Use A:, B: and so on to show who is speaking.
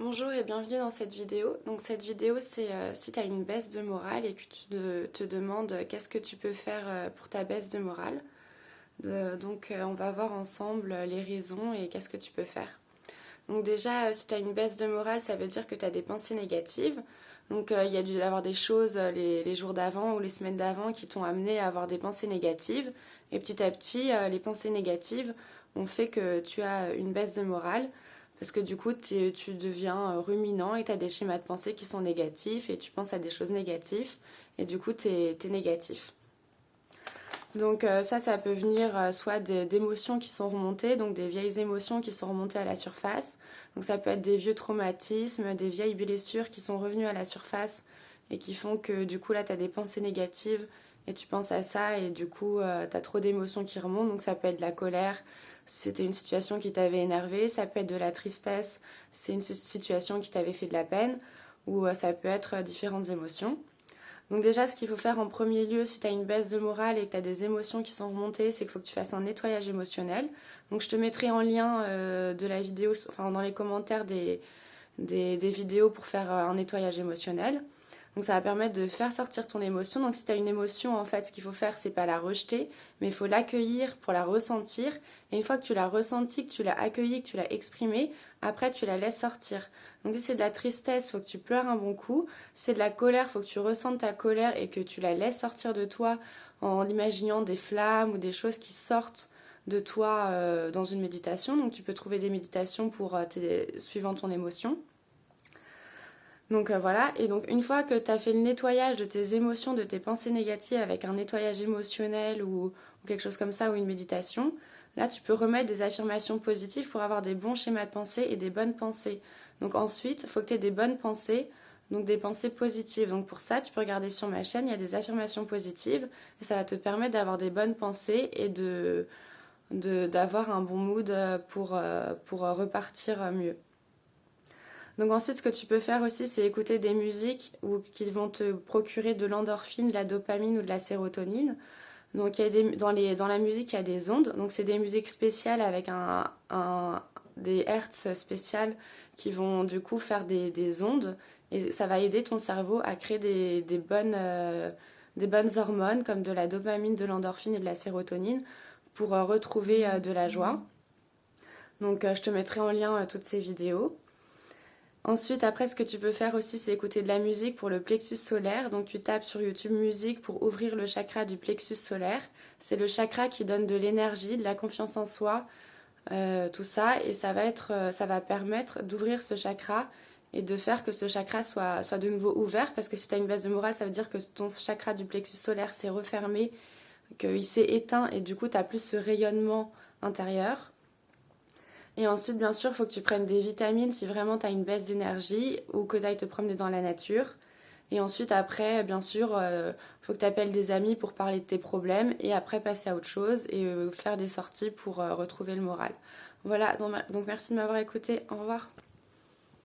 A: Bonjour et bienvenue dans cette vidéo. Donc cette vidéo c'est si tu as une baisse de morale et que tu te demandes qu'est-ce que tu peux faire pour ta baisse de morale. On va voir ensemble les raisons et qu'est-ce que tu peux faire. Donc déjà si tu as une baisse de morale ça veut dire que tu as des pensées négatives. Donc il y a dû y avoir des choses les jours d'avant ou les semaines d'avant qui t'ont amené à avoir des pensées négatives. Et petit à petit les pensées négatives ont fait que tu as une baisse de morale. Parce que du coup, tu deviens ruminant et tu as des schémas de pensée qui sont négatifs et tu penses à des choses négatives et du coup, tu es négatif. Donc ça peut venir soit d'émotions qui sont remontées, donc des vieilles émotions qui sont remontées à la surface. Donc ça peut être des vieux traumatismes, des vieilles blessures qui sont revenues à la surface et qui font que du coup là, tu as des pensées négatives et tu penses à ça et du coup, tu as trop d'émotions qui remontent. Donc ça peut être de la colère, si c'était une situation qui t'avait énervé, ça peut être de la tristesse, si c'est une situation qui t'avait fait de la peine, ou ça peut être différentes émotions. Donc déjà, ce qu'il faut faire en premier lieu, si tu as une baisse de morale et que tu as des émotions qui sont remontées, c'est qu'il faut que tu fasses un nettoyage émotionnel. Donc je te mettrai en lien de la vidéo, enfin dans les commentaires des vidéos pour faire un nettoyage émotionnel. Donc ça va permettre de faire sortir ton émotion. Donc si tu as une émotion, en fait, ce qu'il faut faire, c'est pas la rejeter, mais il faut l'accueillir pour la ressentir. Et une fois que tu l'as ressentie, que tu l'as accueillie, que tu l'as exprimée, après tu la laisses sortir. Donc si c'est de la tristesse, il faut que tu pleures un bon coup. Si c'est de la colère, il faut que tu ressentes ta colère et que tu la laisses sortir de toi en imaginant des flammes ou des choses qui sortent de toi dans une méditation. Donc tu peux trouver des méditations pour suivant ton émotion. Donc voilà, et donc une fois que tu as fait le nettoyage de tes émotions, de tes pensées négatives avec un nettoyage émotionnel ou quelque chose comme ça ou une méditation, là tu peux remettre des affirmations positives pour avoir des bons schémas de pensée et des bonnes pensées. Donc ensuite, il faut que tu aies des bonnes pensées, donc des pensées positives. Donc pour ça, tu peux regarder sur ma chaîne, il y a des affirmations positives et ça va te permettre d'avoir des bonnes pensées et d'avoir un bon mood pour repartir mieux. Donc ensuite, ce que tu peux faire aussi, c'est écouter des musiques qui vont te procurer de l'endorphine, de la dopamine ou de la sérotonine. Donc il y a dans la musique, il y a des ondes. Donc c'est des musiques spéciales avec des hertz spéciales qui vont du coup faire des ondes. Et ça va aider ton cerveau à créer des bonnes hormones comme de la dopamine, de l'endorphine et de la sérotonine pour retrouver de la joie. Donc je te mettrai en lien toutes ces vidéos. Ensuite, après, ce que tu peux faire aussi, c'est écouter de la musique pour le plexus solaire. Donc, tu tapes sur YouTube musique pour ouvrir le chakra du plexus solaire. C'est le chakra qui donne de l'énergie, de la confiance en soi, tout ça. Et ça va permettre d'ouvrir ce chakra et de faire que ce chakra soit de nouveau ouvert. Parce que si tu as une baisse de morale, ça veut dire que ton chakra du plexus solaire s'est refermé, qu'il s'est éteint et du coup, tu n'as plus ce rayonnement intérieur. Et ensuite, bien sûr, il faut que tu prennes des vitamines si vraiment tu as une baisse d'énergie ou que tu ailles te promener dans la nature. Et ensuite, après, bien sûr, faut que tu appelles des amis pour parler de tes problèmes et après passer à autre chose et faire des sorties pour retrouver le moral. Voilà, donc merci de m'avoir écouté. Au revoir.